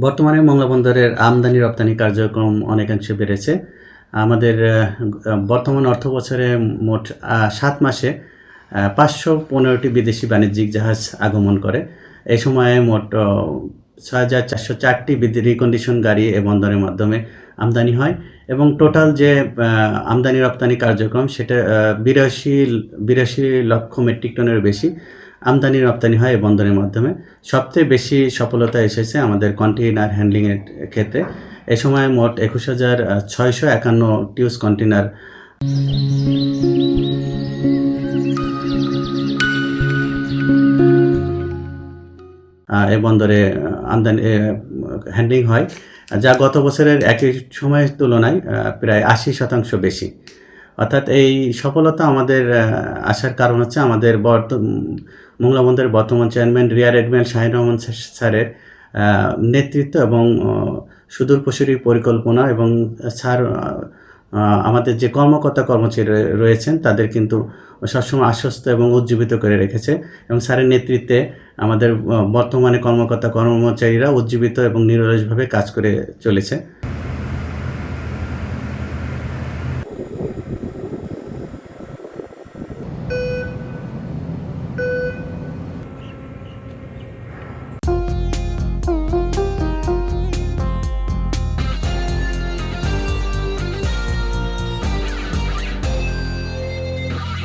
বর্তমানে মংলা বন্দরের আমদানি রপ্তানি কার্যক্রম অনেকাংশে বেড়েছে। আমাদের বর্তমান অর্থবছরে মোট ৭ মাসে ৫১৫টি বিদেশি বাণিজ্যিক জাহাজ আগমন করে। এই সময়ে মোট ৬,৪০৪টি রিকন্ডিশন গাড়ি এ বন্দরের মাধ্যমে আমদানি হয় এবং টোটাল যে আমদানি রপ্তানি কার্যক্রম সেটা ৮২ লক্ষ মেট্রিক টনেরও বেশি আমদানি রপ্তানি হয় এই বন্দরের মাধ্যমে। সবচেয়ে বেশি সফলতা এসেছে আমাদের কন্টেইনার হ্যান্ডলিংয়ের ক্ষেত্রে। এ সময় মোট ২১,৬৫১ টিউস কন্টেইনার এ বন্দরে আমদানি হ্যান্ডলিং হয়, যা গত বছরের একই সময়ের তুলনায় প্রায় ৮০% বেশি। অর্থাৎ এই সফলতা আমাদের আসার কারণ হচ্ছে আমাদের মংলা বন্দরের বর্তমান chairman rear admiral Shaheen Rahman স্যারের নেতৃত্ব এবং সুদূরপ্রসারী পরিকল্পনা এবং স্যার আমাদের যে কর্মকর্তা-কর্মচারী রয়েছেন তাদের কিন্তু সবসময় আশ্বস্ত এবং উজ্জীবিত করে রেখেছে এবং স্যারের নেতৃত্বে আমাদের বর্তমানে কর্মকর্তা-কর্মচারীরা উজ্জীবিত এবং নিরলসভাবে কাজ করে চলেছে।